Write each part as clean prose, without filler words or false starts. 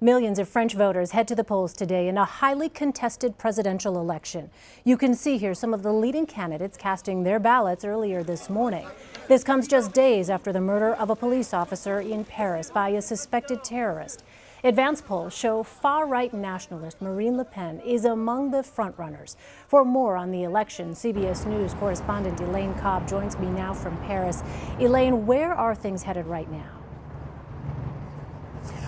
Millions of French voters head to the polls today in a highly contested presidential election. You can see here some of the leading candidates casting their ballots earlier this morning. This comes just days after the murder of a police officer in Paris by a suspected terrorist. Advanced polls show far-right nationalist Marine Le Pen is among the frontrunners. For more on the election, CBS News correspondent Elaine Cobbe joins me now from Paris. Elaine, where are things headed right now?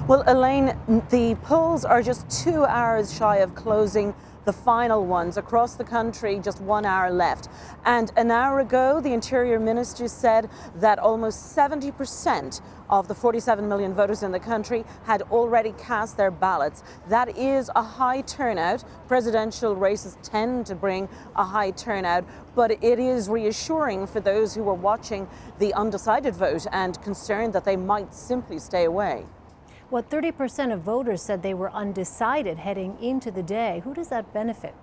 Well, Elaine, the polls are just 2 hours shy of closing, the final ones across the country, just 1 hour left. And an hour ago, the Interior Minister said that almost 70% of the 47 million voters in the country had already cast their ballots. That is a high turnout. Presidential races tend to bring a high turnout, but it is reassuring for those who were watching the undecided vote and concerned that they might simply stay away. What 30% of voters said they were undecided heading into the day. Who does that benefit?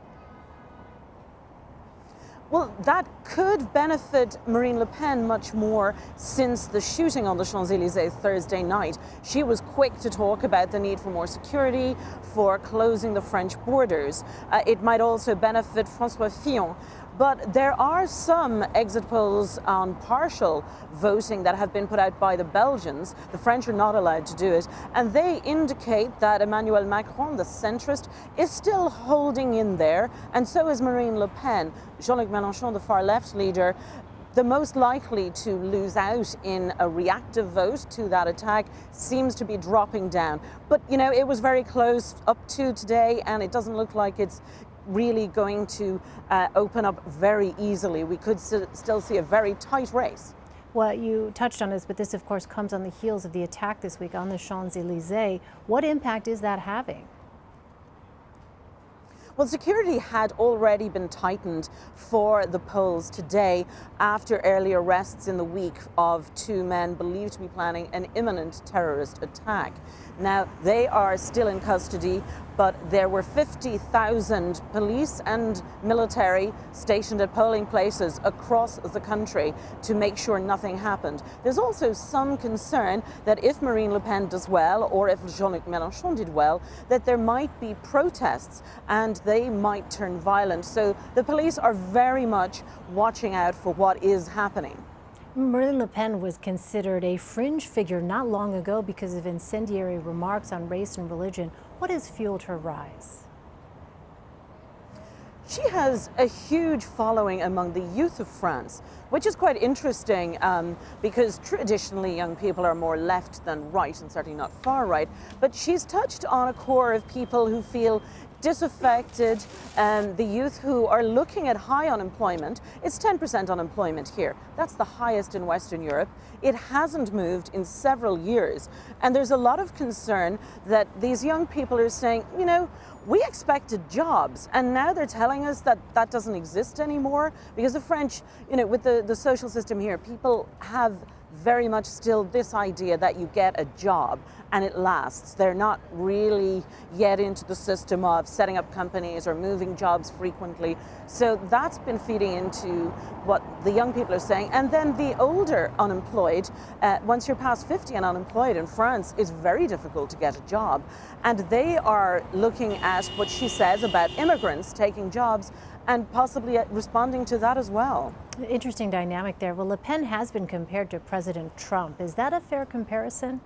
Well, that could benefit Marine Le Pen much more since the shooting on the Champs-Élysées Thursday night. She was quick to talk about the need for more security, for closing the French borders. It might also benefit François Fillon. But there are some exit polls on partial voting that have been put out by the Belgians. The French are not allowed to do it. And they indicate that Emmanuel Macron, the centrist, is still holding in there. And so is Marine Le Pen. Jean-Luc Mélenchon, the far-left leader, the most likely to lose out in a reactive vote to that attack, seems to be dropping down. But, you know, it was very close up to today, and it doesn't look like it's really going to open up very easily. We could still see a very tight race. Well, you touched on this, but this, of course, comes on the heels of the attack this week on the Champs-Élysées. What impact is that having? Well, security had already been tightened for the polls today after early arrests in the week of 2 men believed to be planning an imminent terrorist attack. Now, they are still in custody, but there were 50,000 police and military stationed at polling places across the country to make sure nothing happened. There's also some concern that if Marine Le Pen does well, or if Jean-Luc Mélenchon did well, that there might be protests and they might turn violent. So the police are very much watching out for what is happening. Marine Le Pen was considered a fringe figure not long ago because of incendiary remarks on race and religion. What has fueled her rise? She has a huge following among the youth of France, which is quite interesting because traditionally young people are more left than right, and certainly not far right. But she's touched on a core of people who feel disaffected, the youth who are looking at high unemployment. It's 10% unemployment here. That's the highest in Western Europe. It hasn't moved in several years. And there's a lot of concern that these young people are saying, you know, we expected jobs, and now they're telling us that that doesn't exist anymore. Because the French, you know, with the social system here, people have very much still this idea that you get a job and it lasts. They're not really yet into the system of setting up companies or moving jobs frequently. So that's been feeding into what the young people are saying. And then the older unemployed, once you're past 50 and unemployed in France, it's very difficult to get a job. And they are looking at what she says about immigrants taking jobs and possibly responding to that as well. Interesting dynamic there. Well, Le Pen has been compared to President Trump. Is that a fair comparison?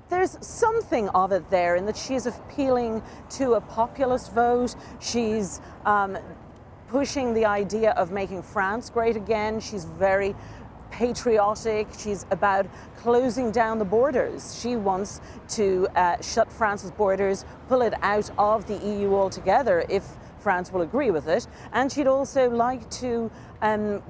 There's something of it there in that she's appealing to a populist vote. She's pushing the idea of making France great again. She's very patriotic. She's about closing down the borders. She wants to shut France's borders, pull it out of the EU altogether if France will agree with it. And she'd also like to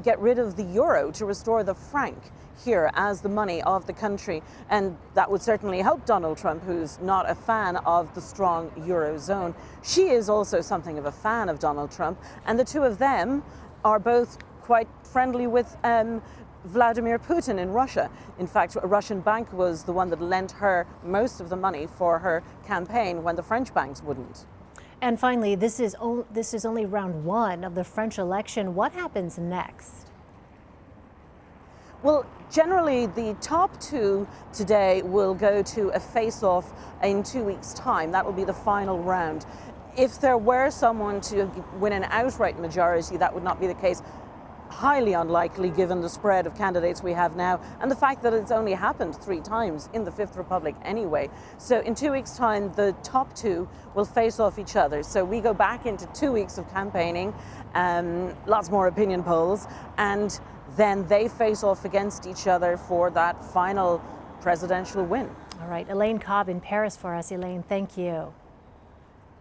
get rid of the euro, to restore the franc here as the money of the country. And that would certainly help Donald Trump, who's not a fan of the strong eurozone. She is also something of a fan of Donald Trump, and the two of them are both quite friendly with Vladimir Putin in Russia. In fact, a Russian bank was the one that lent her most of the money for her campaign when the French banks wouldn't. And finally, this is only round one of the French election. What happens next? Well, generally, the top two today will go to a face-off in 2 weeks' time. That will be the final round. If there were someone to win an outright majority, that would not be the case. Highly unlikely given the spread of candidates we have now and the fact that it's only happened 3 times in the Fifth Republic anyway. So in 2 weeks' time, the top two will face off each other. So we go back into 2 weeks of campaigning, lots more opinion polls, and then they face off against each other for that final presidential win. All right, Elaine Cobbe in Paris for us. Elaine, thank you.